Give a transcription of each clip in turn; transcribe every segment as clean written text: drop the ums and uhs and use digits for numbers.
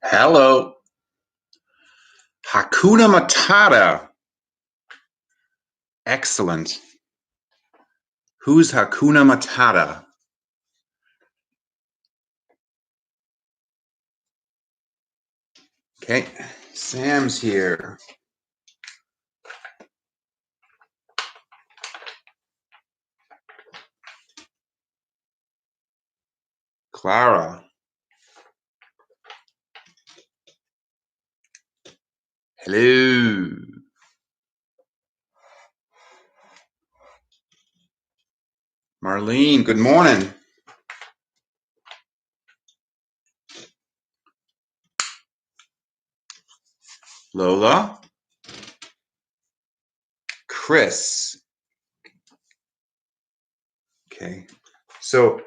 Hello. Hakuna Matata. Excellent. Who's Hakuna Matata? Okay, Sam's here. Clara. Hello. Marlene, good morning. Lola. Chris. Okay, so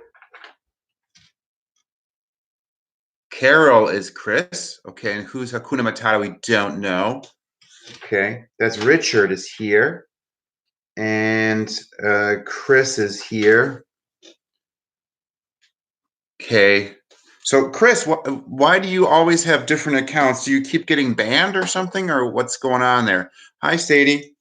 Carol is Chris. Okay, and who's Hakuna Matata? We don't know. Okay, that's Richard is here. And Chris is here. Okay. So, Chris, why do you always have different accounts? Do you keep getting banned or something, or what's going on there? Hi, Sadie.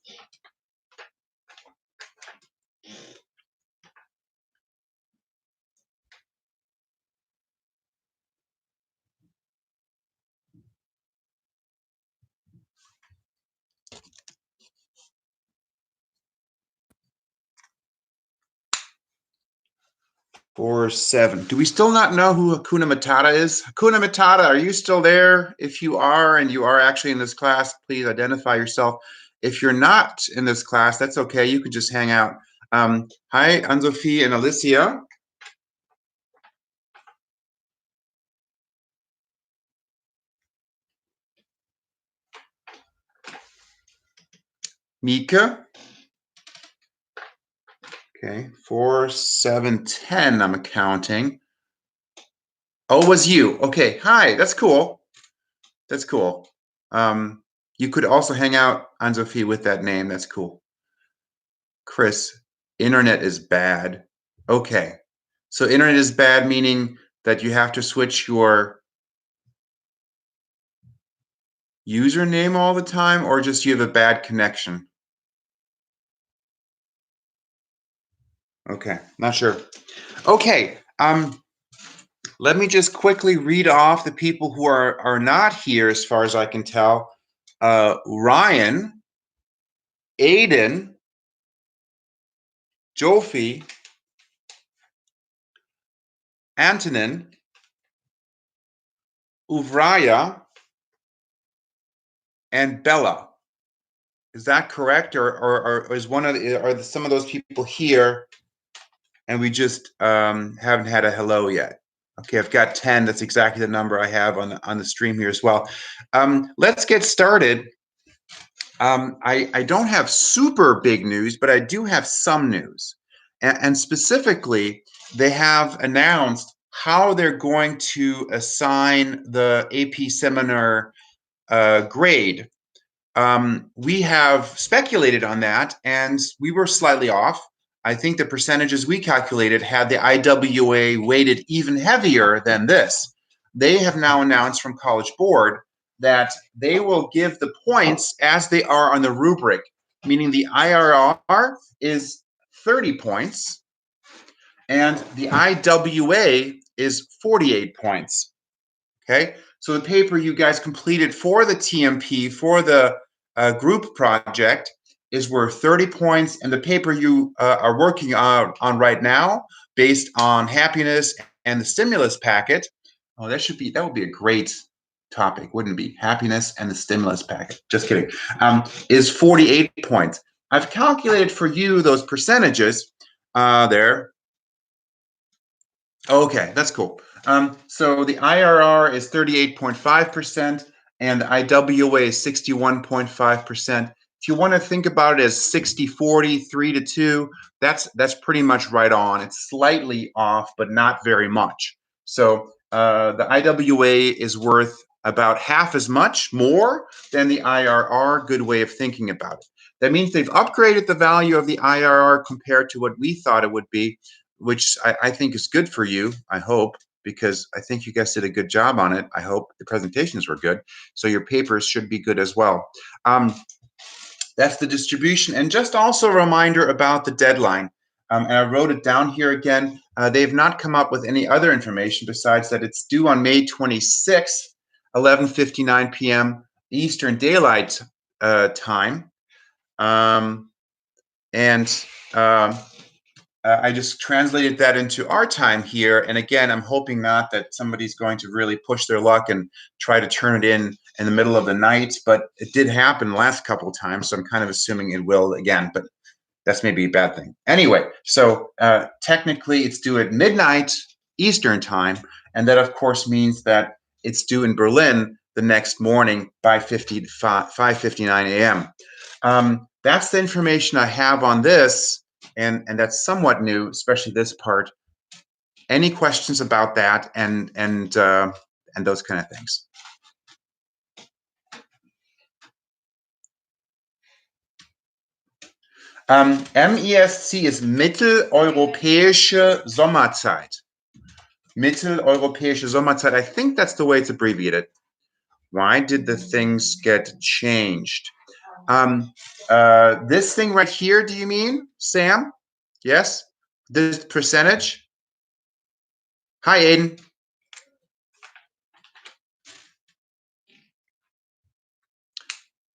Or 7. Do we still not know who Hakuna Matata is? Hakuna Matata, are you still there? If you are, and you are actually in this class, please identify yourself. If you're not in this class, that's okay. You can just hang out. Hi, Anne-Sophie and Alicia. Mika. Okay, 4, 7, 10, I'm counting. Oh, it was you. Okay, hi, that's cool. That's cool. You could also hang out, Anne-Sophie, with that name. That's cool. Chris, internet is bad. Okay, so internet is bad, meaning that you have to switch your username all the time, or just you have a bad connection? Okay, not sure. Okay, let me just quickly read off the people who are not here, as far as I can tell. Ryan, Aiden, Jofi, Antonin, Uvraya, and Bella. Is that correct, or is one of some of those people here, and we just haven't had a hello yet? Okay, I've got 10. That's exactly the number I have on the stream here as well. Let's get started. I don't have super big news, but I do have some news, and specifically, they have announced how they're going to assign the AP seminar grade. We have speculated on that, and we were slightly off. I think the percentages we calculated had the IWA weighted even heavier than this. They have now announced from College Board that they will give the points as they are on the rubric, meaning the IRR is 30 points and the IWA is 48 points. Okay, so the paper you guys completed for the TMP, for the group project, is worth 30 points, and the paper you are working on right now, based on happiness and the stimulus packet, oh, that would be a great topic, wouldn't it be? Happiness and the stimulus packet. Just kidding. Is 48 points. I've calculated for you those percentages there. Okay, that's cool. So the IRR is 38.5% and the IWA is 61.5%. If you want to think about it as 60-40, 3-2, that's pretty much right on. It's slightly off, but not very much. So the IWA is worth about half as much more than the IRR. Good way of thinking about it. That means they've upgraded the value of the IRR compared to what we thought it would be, which I think is good for you, I hope. because I think you guys did a good job on it. I hope the presentations were good. So your papers should be good as well. That's the distribution. And just also a reminder about the deadline. And I wrote it down here again. They've not come up with any other information besides that it's due on May 26th, 11:59 p.m. Eastern Daylight Time. And I just translated that into our time here. And again, I'm hoping not that somebody's going to really push their luck and try to turn it in the middle of the night. But it did happen the last couple of times, so I'm kind of assuming it will again. But that's maybe a bad thing. Anyway, so technically it's due at midnight Eastern time. And that, of course, means that it's due in Berlin the next morning by 5:59 a.m. That's the information I have on this. And that's somewhat new, especially this part. Any questions about that and those kind of things? MESC is Mitteleuropäische Sommerzeit. Mitteleuropäische Sommerzeit. I think that's the way it's abbreviated. Why did the things get changed? This thing right here, do you mean, Sam? Yes? This percentage? Hi, Aiden.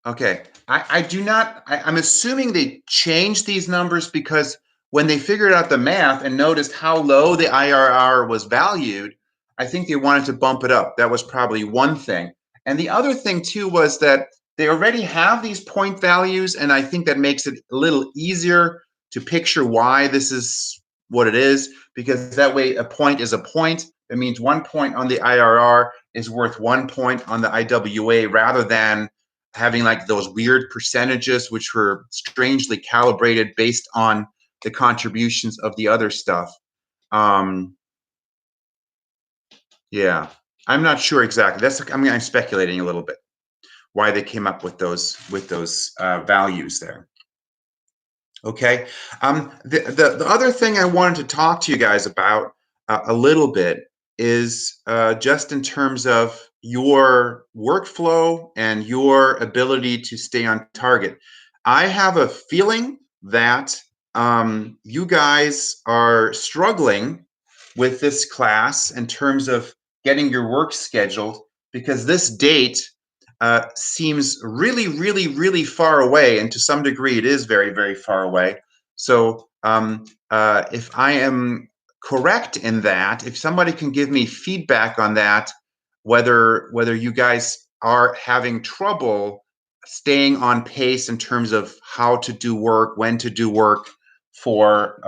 Okay. I do not, I'm assuming they changed these numbers because when they figured out the math and noticed how low the IRR was valued, I think they wanted to bump it up. That was probably one thing. And the other thing too was that they already have these point values, and I think that makes it a little easier to picture why this is what it is, because that way a point is a point. It means 1 point on the IRR is worth 1 point on the IWA, rather than having like those weird percentages which were strangely calibrated based on the contributions of the other stuff. Yeah, I'm not sure exactly. I'm speculating a little bit why they came up with those values there. Okay. The other thing I wanted to talk to you guys about a little bit is just in terms of your workflow and your ability to stay on target. I have a feeling that you guys are struggling with this class in terms of getting your work scheduled, because this date seems really, really, really far away. And to some degree, it is very, very far away. So if I am correct in that, if somebody can give me feedback on that, whether you guys are having trouble staying on pace in terms of how to do work, when to do work for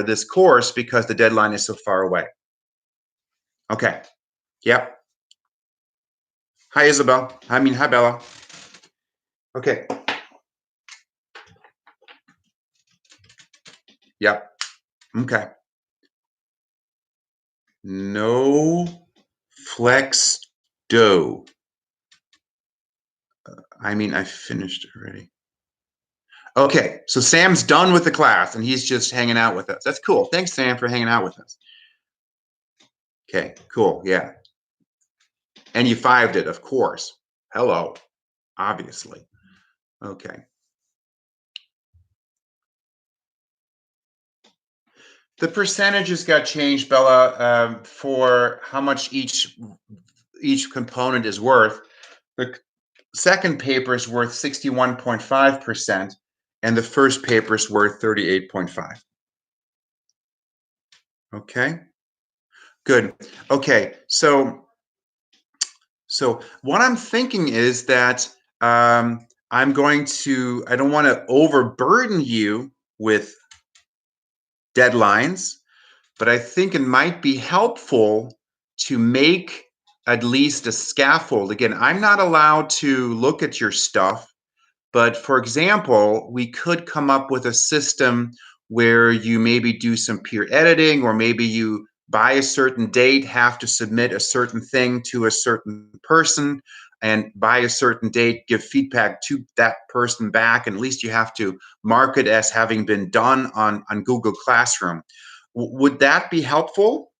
this course, because the deadline is so far away. Okay. Yep. Hi, Isabel. Hi, Bella. Okay. Yep. Okay. No flex dough. I finished already. Okay, so Sam's done with the class and he's just hanging out with us. That's cool. Thanks, Sam, for hanging out with us. Okay, cool. Yeah. And you fived it, of course. Hello, obviously. Okay. The percentages got changed, Bella, for how much each component is worth. The second paper is worth 61.5%, and the first paper is worth 38.5. Okay, good. Okay, so what I'm thinking is that I don't want to overburden you with deadlines, but I think it might be helpful to make at least a scaffold. Again, I'm not allowed to look at your stuff, but for example, we could come up with a system where you maybe do some peer editing, or maybe you by a certain date have to submit a certain thing to a certain person, and by a certain date give feedback to that person back, and at least you have to mark it as having been done on Google Classroom. Would that be helpful?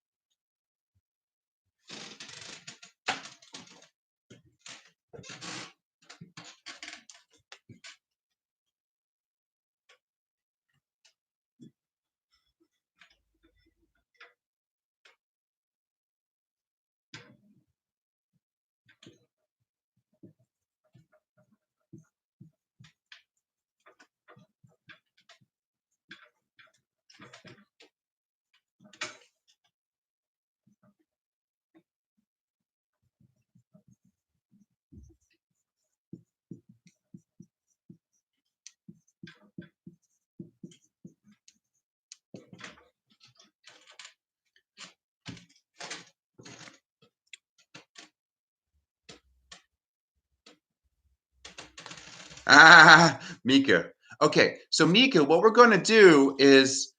Mika. Okay, so Mika, what we're going to do is,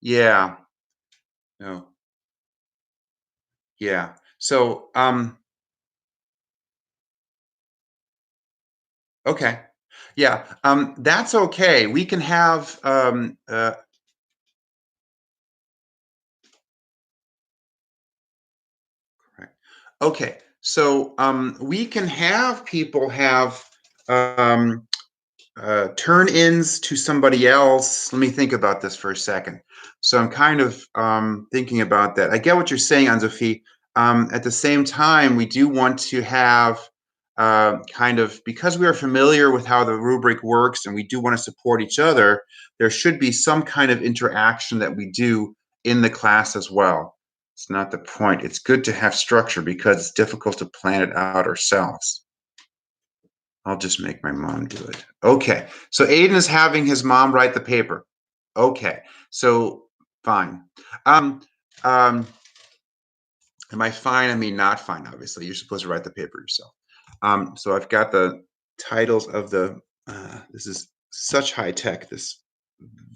yeah, no, yeah. So, okay, yeah, that's okay. We can have, correct. Okay, so we can have people have turn-ins to somebody else. Let me think about this for a second. So I'm kind of thinking about that. I get what you're saying, Anne-Sophie. At the same time, we do want to have kind of, because we are familiar with how the rubric works and we do want to support each other, there should be some kind of interaction that we do in the class as well. It's not the point. It's good to have structure because it's difficult to plan it out ourselves. I'll just make my mom do it. Okay. So Aiden is having his mom write the paper. Okay. So fine. Um, am I fine? I mean, not fine, obviously. You're supposed to write the paper yourself. So I've got the titles of the, this is such high tech, this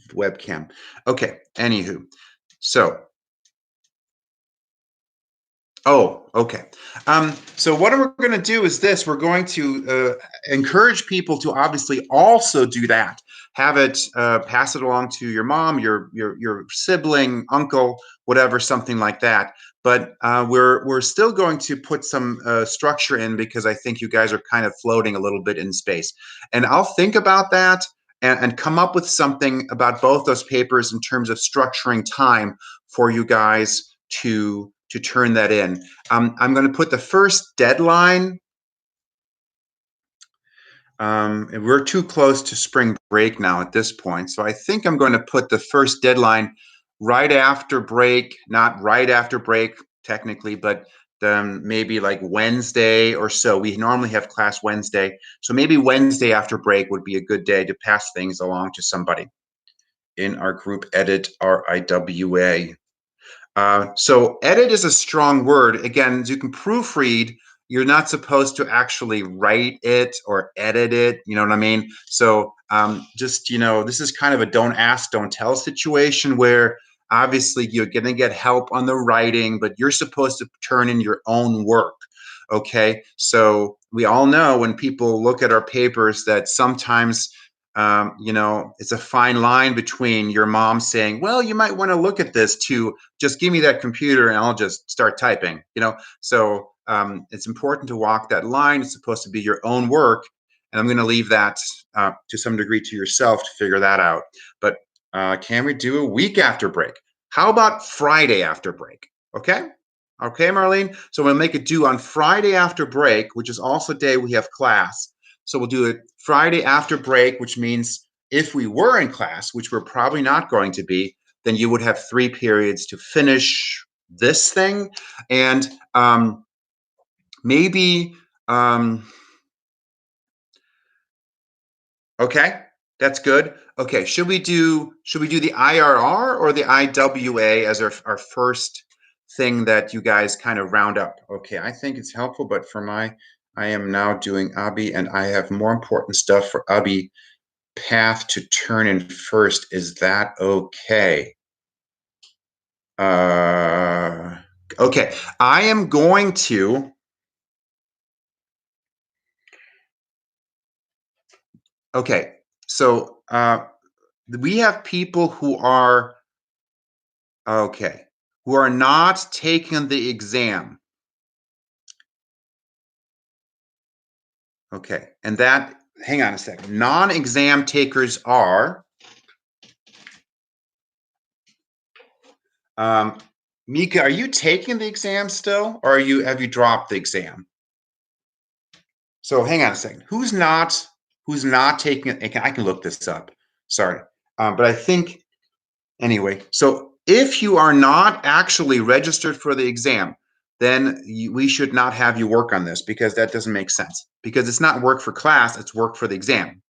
webcam. Okay. Anywho. So oh, okay. So what we're going to do is this. We're going to encourage people to obviously also do that. Have it, pass it along to your mom, your sibling, uncle, whatever, something like that. But we're still going to put some structure in because I think you guys are kind of floating a little bit in space. And I'll think about that and come up with something about both those papers in terms of structuring time for you guys to turn that in. I'm going to put the first deadline. And we're too close to spring break now at this point. So I think I'm going to put the first deadline right after break, not right after break technically, but maybe like Wednesday or so. We normally have class Wednesday. So maybe Wednesday after break would be a good day to pass things along to somebody in our group edit RIWA. So edit is a strong word. Again, you can proofread. You're not supposed to actually write it or edit it. You know what I mean? So just, this is kind of a don't ask, don't tell situation where obviously you're going to get help on the writing, but you're supposed to turn in your own work. Okay. So we all know when people look at our papers that sometimes it's a fine line between your mom saying, well, you might want to look at this, to just give me that computer and I'll just start typing, So it's important to walk that line. It's supposed to be your own work. And I'm going to leave that to some degree to yourself to figure that out. But can we do a week after break? How about Friday after break? Okay. Okay, Marlene. So we'll make it due on Friday after break, which is also the day we have class. So we'll do it Friday after break, which means if we were in class, which we're probably not going to be, then you would have 3 periods to finish this thing. And maybe, okay, that's good. Okay, should we do the IRR or the IWA as our first thing that you guys kind of round up? Okay, I think it's helpful, but I am now doing ABI and I have more important stuff for ABI path to turn in first. Is that okay? Okay, I am going to. Okay, so we have people who are who are not taking the exam. Okay, and that, hang on a second. Non-exam takers are Mika, are you taking the exam still, or have you dropped the exam? So hang on a second. Who's not taking it? I can look this up. Sorry, but I think anyway. So if you are not actually registered for the exam, then we should not have you work on this because that doesn't make sense. Because it's not work for class; it's work for the exam.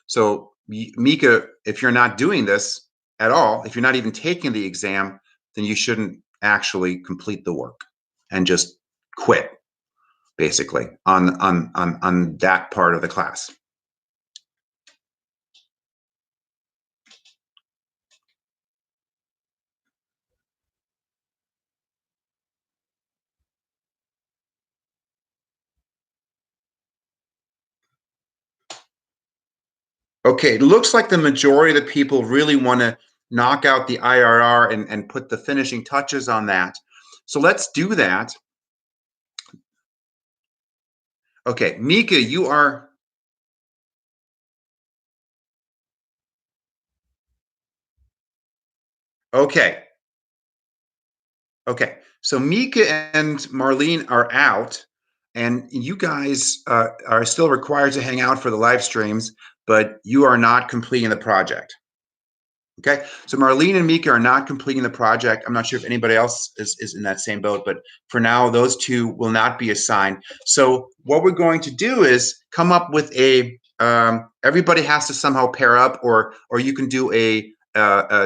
So Mika, if you're not doing this at all, if you're not even taking the exam, then you shouldn't actually complete the work and just quit, basically, on that part of the class. Okay, it looks like the majority of the people really want to knock out the IRR and put the finishing touches on that. So let's do that. Okay, Mika, you are. Okay. Okay. So Mika and Marlene are out, and you guys are still required to hang out for the live streams, but you are not completing the project. Okay, so Marlene and Mika are not completing the project. I'm not sure if anybody else is in that same boat, but for now, those two will not be assigned. So what we're going to do is come up with a, everybody has to somehow pair up, or you can do a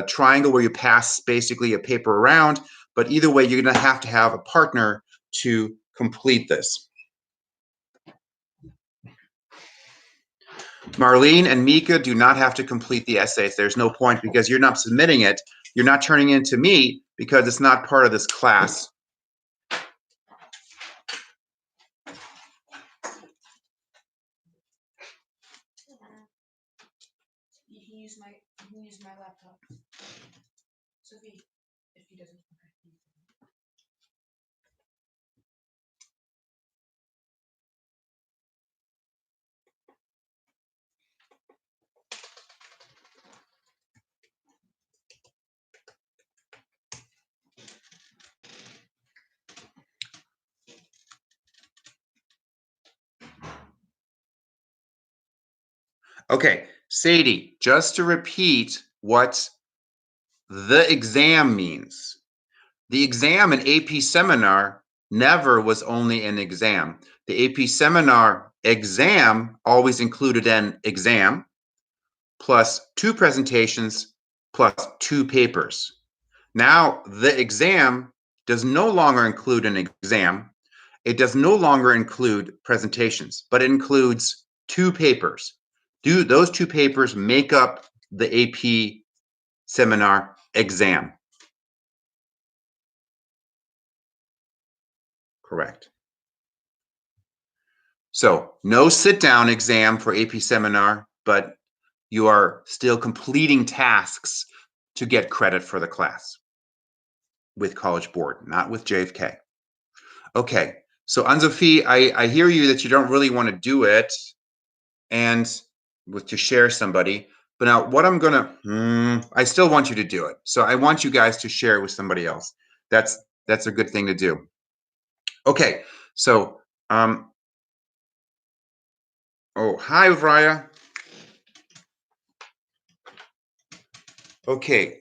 triangle where you pass basically a paper around, but either way, you're gonna have to have a partner to complete this. Marlene and Mika do not have to complete the essays. There's no point because you're not submitting it. You're not turning it to me because it's not part of this class. You can use my laptop. Sophie, if he doesn't. Okay, Sadie, just to repeat what the exam means. The exam in AP Seminar never was only an exam. The AP Seminar exam always included an exam plus 2 presentations plus 2 papers. Now, the exam does no longer include an exam. It does no longer include presentations, but it includes 2 papers. Those 2 papers make up the AP Seminar exam? Correct. So no sit-down exam for AP Seminar, but you are still completing tasks to get credit for the class with College Board, not with JFK. Okay, so Anne-Sophie, I hear you that you don't really want to do it and to share somebody, but now what I'm gonna, I still want you to do it. So I want you guys to share it with somebody else. That's a good thing to do. Okay, so oh, hi, Vrya. Okay.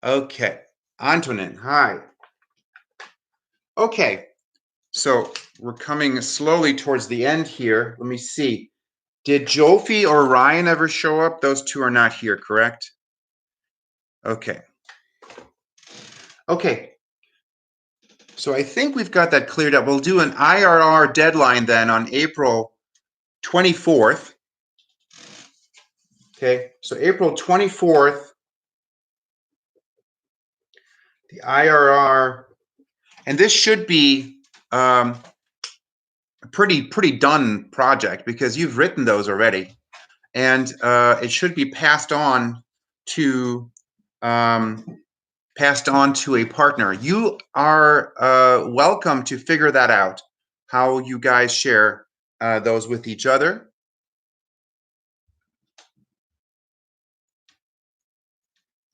Okay. Antonin, hi. Okay. So we're coming slowly towards the end here. Let me see. Did Jofi or Ryan ever show up? Those two are not here, correct? Okay. Okay. So I think we've got that cleared up. We'll do an IRR deadline then on April 24th. Okay. So April 24th, the IRR, and this should be a pretty done project because you've written those already, and it should be passed on to a partner. You are welcome to figure that out, how you guys share those with each other.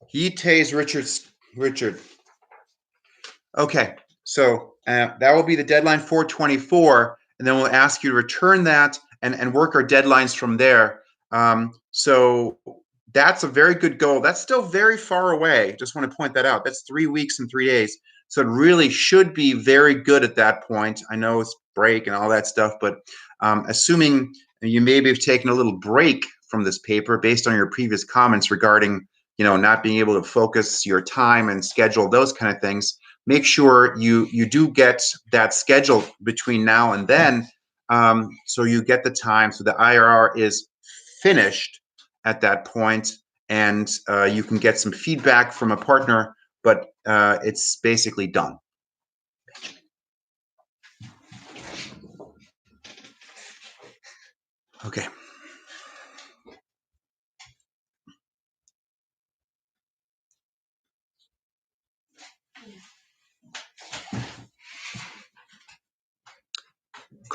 He tays Richard. Okay, so that will be the deadline for 24, and then we'll ask you to return that and work our deadlines from there. So that's a very good goal. That's still very far away. Just want to point that out. That's 3 weeks and 3 days. So it really should be very good at that point. I know it's break and all that stuff, but assuming you maybe have taken a little break from this paper based on your previous comments regarding, not being able to focus your time and schedule, those kind of things, make sure you do get that schedule between now and then, so you get the time, so the IRR is finished at that point, and you can get some feedback from a partner, but it's basically done. Okay.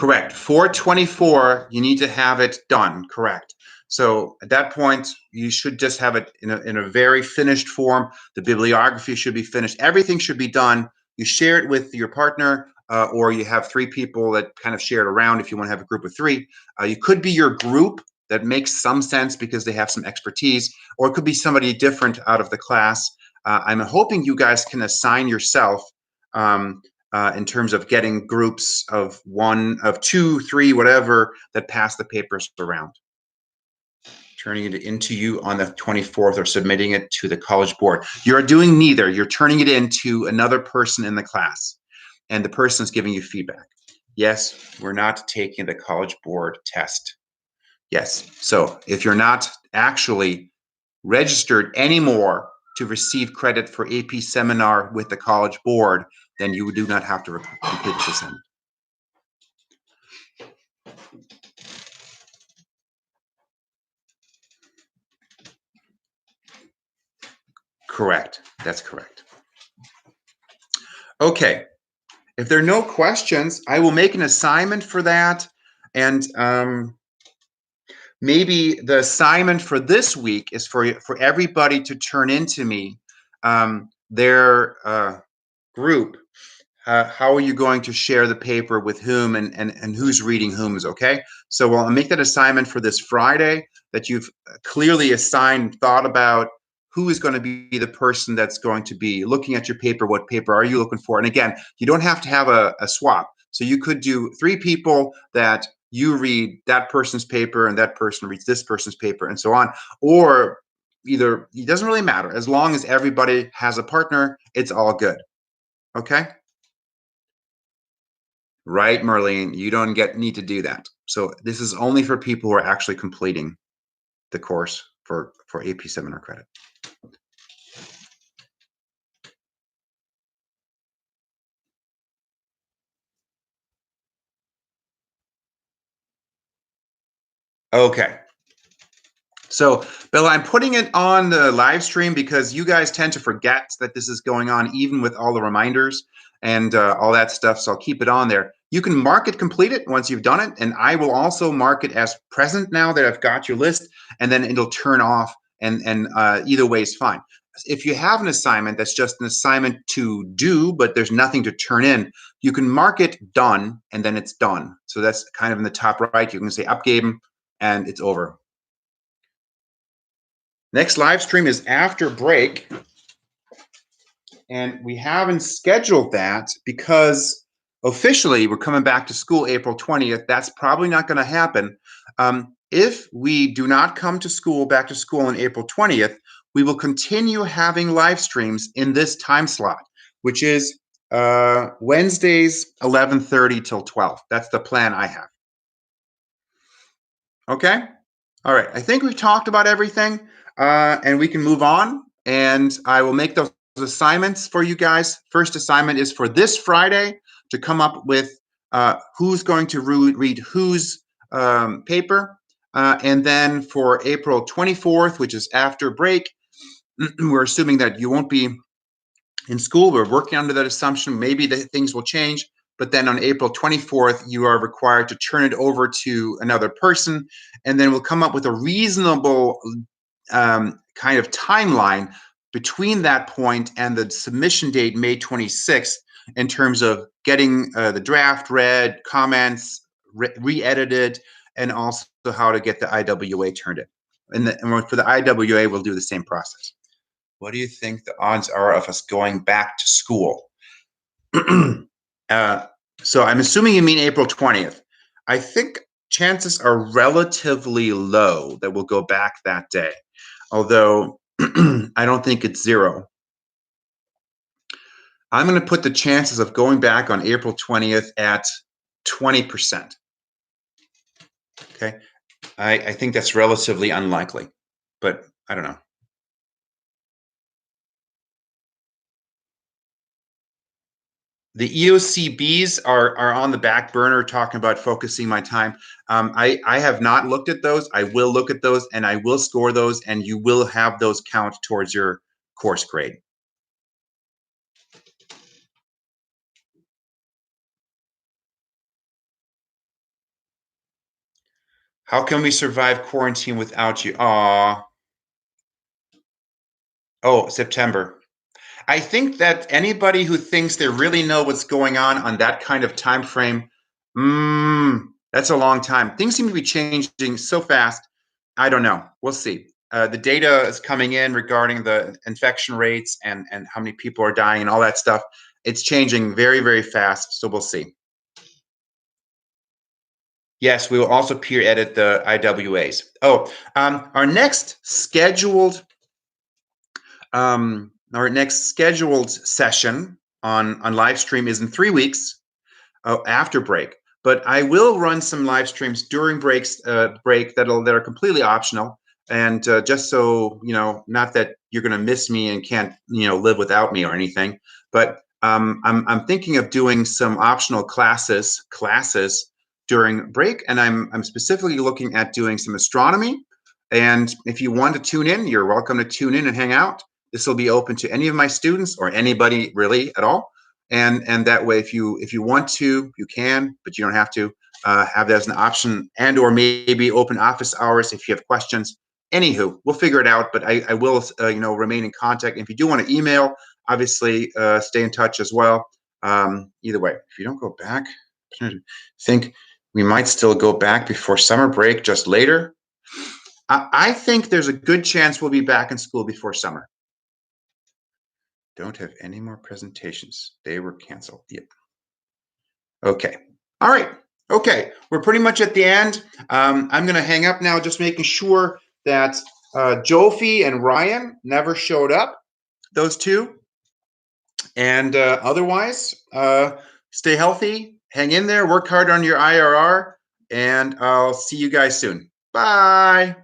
Correct. 424, you need to have it done. Correct. So at that point, you should just have it in a very finished form. The bibliography should be finished. Everything should be done. You share it with your partner, or you have three people that kind of share it around if you want to have a group of three. You could be your group. That makes some sense because they have some expertise, or it could be somebody different out of the class. I'm hoping you guys can assign yourself in terms of getting groups of one, of two, three, whatever, that pass the papers around. Turning it into you on the 24th or submitting it to the college board. You're doing neither. You're turning it into another person in the class, and the person is giving you feedback. Yes, we're not taking the college board test. Yes. So if you're not actually registered anymore to receive credit for AP seminar with the college board, then you do not have to complete the assignment. Correct. That's correct. Okay. If there are no questions, I will make an assignment for that. And maybe the assignment for this week is for everybody to turn into me their group. How are you going to share the paper with whom, and who's reading whom's, okay? So I'll make that assignment for this Friday, that you've clearly assigned, thought about who is going to be the person that's going to be looking at your paper. What paper are you looking for? And again, you don't have to have a swap. So you could do three people that you read that person's paper and that person reads this person's paper and so on. Or either, it doesn't really matter. As long as everybody has a partner, it's all good. Okay? Right, Marlene, you don't need to do that. So this is only for people who are actually completing the course for AP seminar credit. Okay. So, Bella, I'm putting it on the live stream because you guys tend to forget that this is going on, even with all the reminders and all that stuff. So I'll keep it on there. You can mark it completed once you've done it, and I will also mark it as present now that I've got your list, and then it'll turn off, and either way is fine. If you have an assignment that's just an assignment to do, but there's nothing to turn in, you can mark it done, and then it's done. So that's kind of in the top right. You can say abgeben, and it's over. Next live stream is after break. And we haven't scheduled that because officially we're coming back to school April 20th. That's probably not going to happen. If we do not come to school, back to school on April 20th, we will continue having live streams in this time slot, which is Wednesdays, 11:30 till 12. That's the plan I have. Okay? All right. I think we've talked about everything, and we can move on. And I will make those assignments for you guys. First assignment is for this Friday to come up with who's going to read whose paper. And then for April 24th, which is after break, we're assuming that you won't be in school. We're working under that assumption. Maybe the things will change. But then on April 24th, you are required to turn it over to another person. And then we'll come up with a reasonable kind of timeline between that point and the submission date, May 26th, in terms of getting the draft read, comments re-edited, and also how to get the IWA turned in. And for the IWA, we'll do the same process. What do you think the odds are of us going back to school? So I'm assuming you mean April 20th. I think chances are relatively low that we'll go back that day, although I don't think it's zero. I'm going to put the chances of going back on April 20th at 20%. Okay. I think that's relatively unlikely, but I don't know. The EOCBs are on the back burner, talking about focusing my time. I have not looked at those. I will look at those, and I will score those, and you will have those count towards your course grade. How can we survive quarantine without you? Aw. Oh, September. I think that anybody who thinks they really know what's going on that kind of time frame, that's a long time. Things seem to be changing so fast. I don't know. We'll see. The data is coming in regarding the infection rates and how many people are dying and all that stuff. It's changing very, very fast. So we'll see. Yes, we will also peer edit the IWAs. Oh, our next scheduled session on live stream is in 3 weeks after break. But I will run some live streams during break that are completely optional, and just so you know, not that you're going to miss me and can't live without me or anything, but I'm thinking of doing some optional classes during break, and I'm specifically looking at doing some astronomy. And if you want to tune in, you're welcome to tune in and hang out. This will be open to any of my students or anybody really at all. And that way, if you want to, you can, but you don't have to. Have that as an option, and or maybe open office hours if you have questions. Anywho, we'll figure it out. But I will remain in contact. If you do want to email, obviously stay in touch as well. Either way, if you don't go back, I think we might still go back before summer break, just later. I think there's a good chance we'll be back in school before summer. Don't have any more presentations. They were canceled. Yep. Okay. All right. Okay. We're pretty much at the end. I'm going to hang up now, just making sure that Jofi and Ryan never showed up, those two. And otherwise, stay healthy, hang in there, work hard on your IRR, and I'll see you guys soon. Bye.